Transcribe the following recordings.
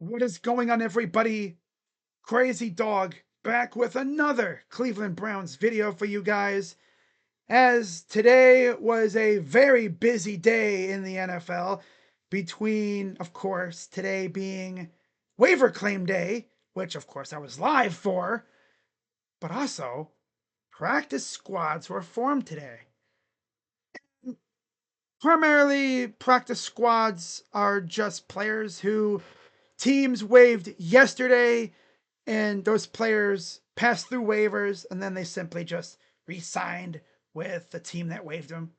What is going on, everybody? Crazy Dog back with another Cleveland Browns video for you guys. As today was a very busy day in the NFL, between, of course, today being waiver claim day, which, of course, I was live for, but also practice squads were formed today. Primarily, practice squads are just players who teams waived yesterday, and those players passed through waivers, and then they simply just re-signed with the team that waived them.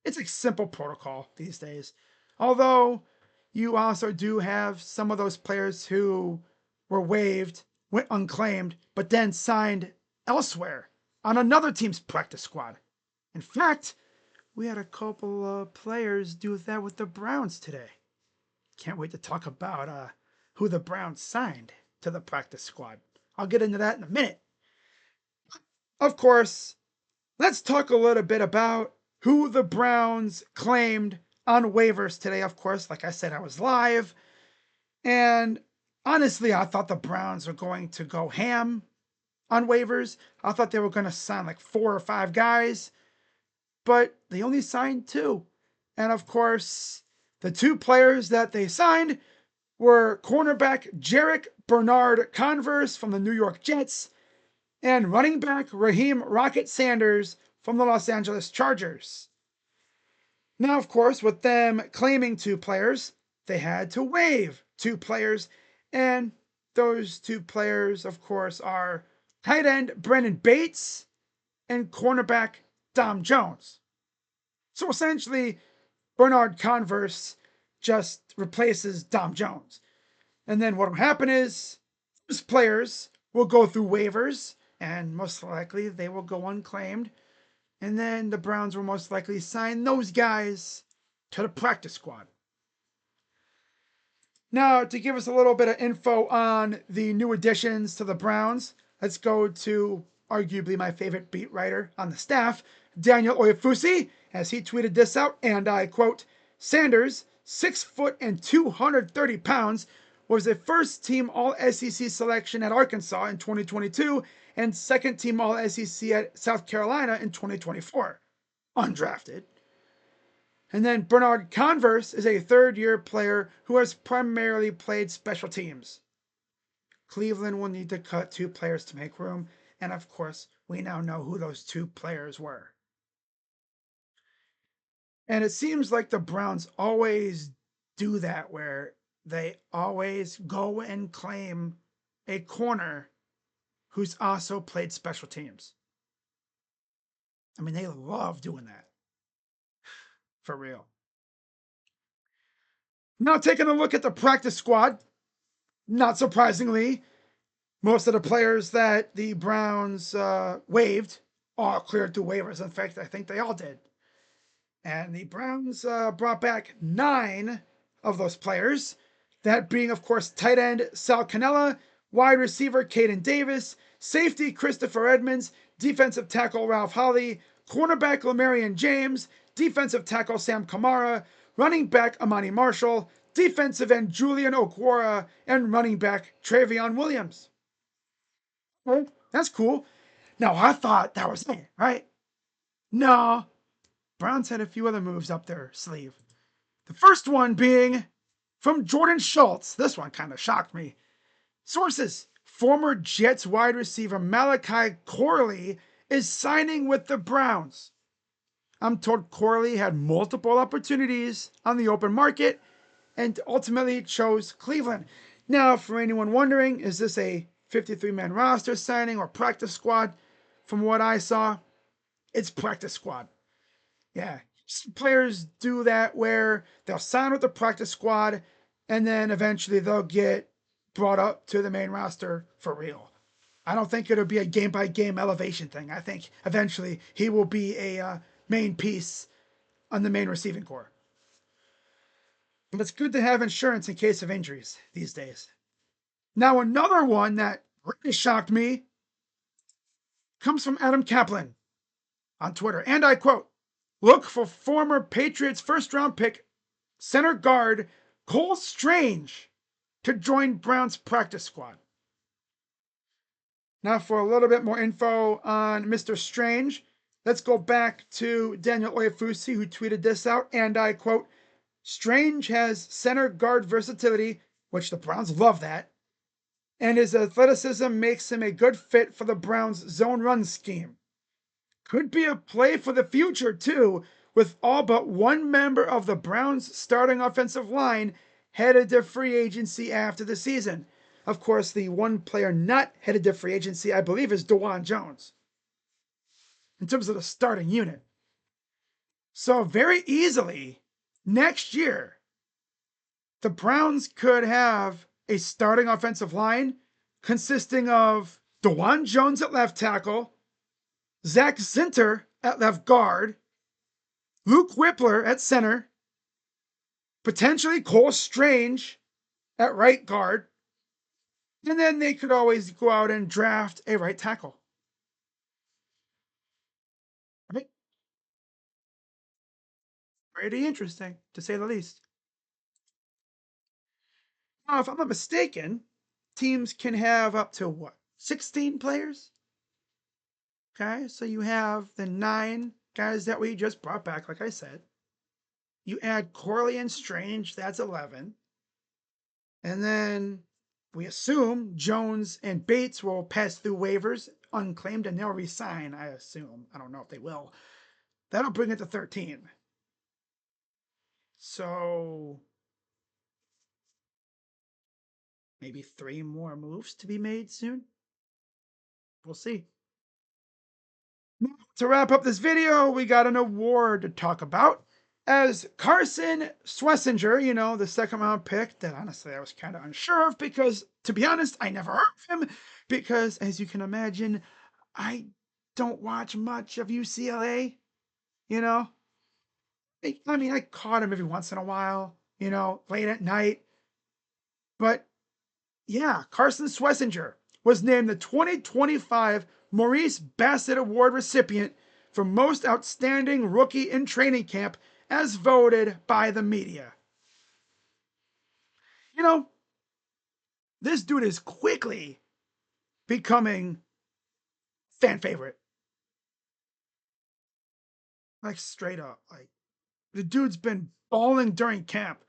It's a simple protocol these days. Although you also do have some of those players who were waived, went unclaimed, but then signed elsewhere on another team's practice squad. In fact, we had a couple of players do that with the Browns today. Can't wait to talk about who the Browns signed to the practice squad. I'll get into that in a minute. Of course, let's talk a little bit about who the Browns claimed on waivers today. Of course, like I said, I was live. And honestly, I thought the Browns were going to go ham on waivers. I thought they were going to sign like 4 or 5 guys, but they only signed 2. And of course, the 2 players that they signed were cornerback Jarek Bernard-Converse from the New York Jets and running back Raheem Rocket Sanders from the Los Angeles Chargers. Now, of course, with them claiming 2 players, they had to waive 2 players, and those 2 players, of course, are tight end Brendan Bates and cornerback Dom Jones. So essentially, Bernard-Converse just replaces Dom Jones. And then what will happen is those players will go through waivers, and most likely they will go unclaimed. And then the Browns will most likely sign those guys to the practice squad. Now, to give us a little bit of info on the new additions to the Browns, let's go to arguably my favorite beat writer on the staff, Daniel Oyefusi, as he tweeted this out, and I quote, Sanders, 6 foot and 230 pounds, was a first-team All-SEC selection at Arkansas in 2022 and second-team All-SEC at South Carolina in 2024. Undrafted. And then Bernard-Converse is a third-year player who has primarily played special teams. Cleveland will need to cut 2 players to make room, and of course, we now know who those 2 players were. And it seems like the Browns always do that, where they always go and claim a corner who's also played special teams. I mean, they love doing that. For real. Now, taking a look at the practice squad, not surprisingly, most of the players that the Browns waived all cleared through waivers. In fact, I think they all did. And the Browns brought back 9 of those players. That being, of course, tight end Sal Cannella, wide receiver Caden Davis, safety Christopher Edmonds, defensive tackle Ralph Holly, cornerback Lamarian James, defensive tackle Sam Kamara, running back Amani Marshall, defensive end Julian Okwara, and running back Travion Williams. Oh, that's cool. Now, I thought that was it, right? No, Browns had a few other moves up their sleeve. The first one being from Jordan Schultz. This one kind of shocked me. Sources: former Jets wide receiver Malachi Corley is signing with the Browns. I'm told Corley had multiple opportunities on the open market and ultimately chose Cleveland. Now, for anyone wondering, is this a 53-man roster signing or practice squad? From what I saw, it's practice squad. Yeah, players do that where they'll sign with the practice squad and then eventually they'll get brought up to the main roster for real. I don't think it'll be a game-by-game elevation thing. I think eventually he will be a main piece on the main receiving corps. But it's good to have insurance in case of injuries these days. Now, another one that really shocked me comes from Adam Kaplan on Twitter. And I quote, look for former Patriots first-round pick center guard Cole Strange to join Brown's practice squad. Now, for a little bit more info on Mr. Strange, let's go back to Daniel Oyefusi, who tweeted this out, and I quote, Strange has center guard versatility, which the Browns love that, and his athleticism makes him a good fit for the Browns' zone run scheme. Could be a play for the future, too, with all but one member of the Browns' starting offensive line headed to free agency after the season. Of course, the one player not headed to free agency, I believe, is DeJuan Jones, in terms of the starting unit. So, very easily, next year, the Browns could have a starting offensive line consisting of DeJuan Jones at left tackle, Zach Zinter at left guard, Luke Whippler at center, potentially Cole Strange at right guard, and then they could always go out and draft a right tackle. Right? Pretty interesting, to say the least. Now, if I'm not mistaken, teams can have up to what? 16 players? Okay, so you have the 9 guys that we just brought back, like I said. You add Corley and Strange, that's 11. And then we assume Jones and Bates will pass through waivers unclaimed and they'll resign, I assume. I don't know if they will. That'll bring it to 13. So maybe 3 more moves to be made soon. We'll see. Now, to wrap up this video, we got an award to talk about. As Carson Schlesinger, the second round pick that honestly I was kind of unsure of because, to be honest, I never heard of him because, as you can imagine, I don't watch much of UCLA, I mean, I caught him every once in a while, late at night. But yeah, Carson Schlesinger was named the 2025 Maurice Bassett Award recipient for Most Outstanding Rookie in Training Camp as voted by the media. This dude is quickly becoming fan favorite. Like straight up. Like the dude's been balling during camp.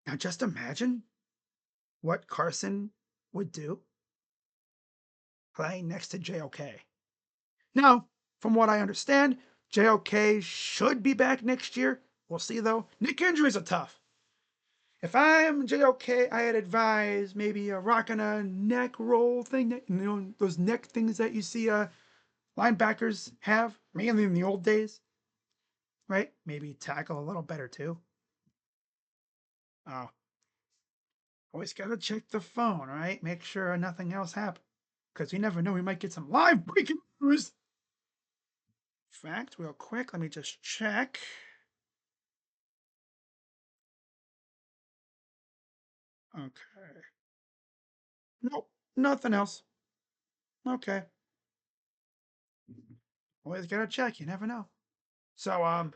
Now just imagine what Carson would do playing next to JOK. Now, from what I understand, JOK should be back next year. We'll see though. Neck injuries are tough. If I'm JOK, I'd advise maybe rocking a neck roll thing. Those neck things that you see linebackers have, mainly in the old days. Right? Maybe tackle a little better too. Oh. Always gotta check the phone, right? Make sure nothing else happens. Because you never know, we might get some live breaking news. In fact, real quick, let me just check. Okay. Nope, nothing else. Okay. Always gotta check, you never know. So, let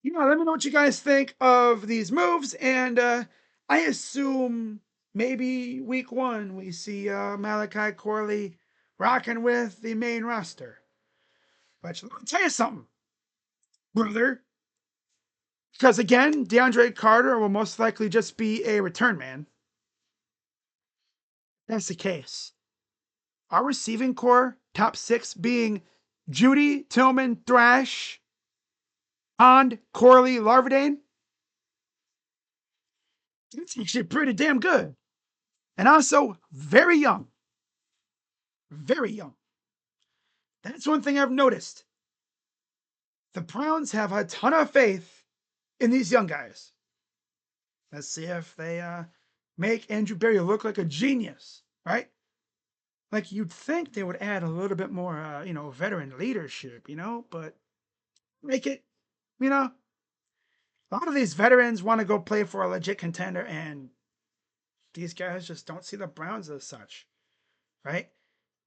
me know what you guys think of these moves, and I assume maybe week 1 we see Malachi Corley rocking with the main roster. But let me tell you something, brother. Because again, DeAndre Carter will most likely just be a return man. That's the case. Our receiving core, top 6 being Judy, Tillman, Thrash, Pond, Corley, Larvadane. It's actually pretty damn good. And also very young. Very young. That's one thing I've noticed. The Browns have a ton of faith in these young guys. Let's see if they make Andrew Berry look like a genius, right? Like you'd think they would add a little bit more, veteran leadership, but make it, a lot of these veterans want to go play for a legit contender, and these guys just don't see the Browns as such, right?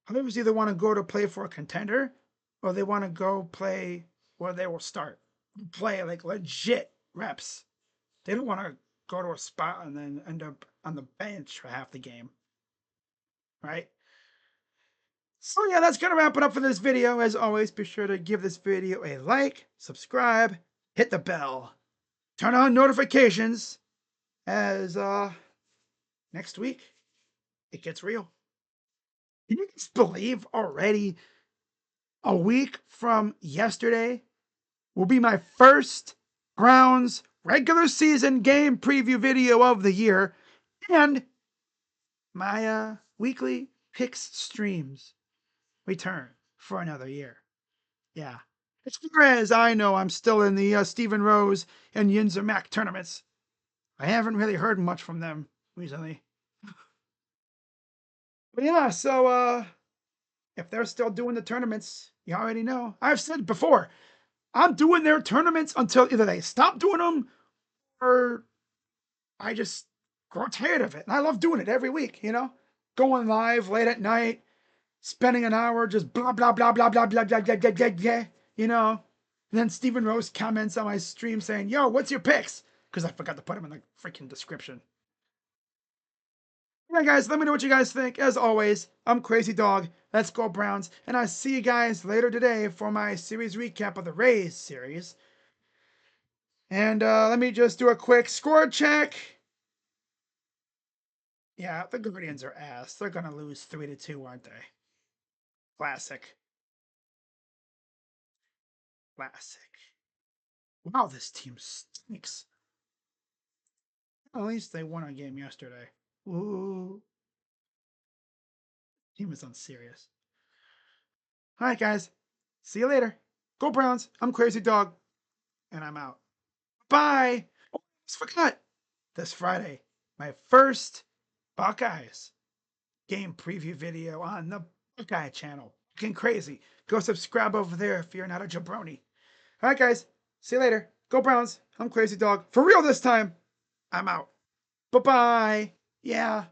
Others either want to go to play for a contender or they want to go play where they will start, play like legit reps. They don't want to go to a spot and then end up on the bench for half the game. Right? So yeah, that's going to wrap it up for this video. As always, be sure to give this video a like, subscribe, hit the bell, turn on notifications, as next week it gets real. Can you guys believe already a week from yesterday will be my first Browns regular season game preview video of the year, and my weekly picks streams return for another year. Yeah. As far as I know, I'm still in the Stephen Rose and Yinzer Mac tournaments. I haven't really heard much from them recently. But yeah, so if they're still doing the tournaments, you already know. I've said before, I'm doing their tournaments until either they stop doing them or I just grow tired of it. And I love doing it every week, you know? Going live late at night, spending an hour just blah, blah, blah, blah, blah, blah, blah, blah, blah, blah, blah, you know? And then Stephen Rose comments on my stream saying, yo, what's your picks? Because I forgot to put them in the freaking description. Yeah, guys, let me know what you guys think. As always, I'm Crazy Dog. Let's go Browns. And I see you guys later today for my series recap of the Rays series. And let me just do a quick score check. Yeah, the Guardians are ass. They're going to lose 3-2, aren't they? Classic. Classic. Wow, this team stinks. At least they won a game yesterday. Ooh. Team is unserious. All right, guys. See you later. Go Browns. I'm Crazy Dog. And I'm out. Bye. Oh, I almost forgot. This Friday, my first Buckeyes game preview video on the Buckeye channel. Fucking crazy. Go subscribe over there if you're not a jabroni. All right, guys. See you later. Go Browns. I'm Crazy Dog. For real this time. I'm out. Bye-bye. Yeah.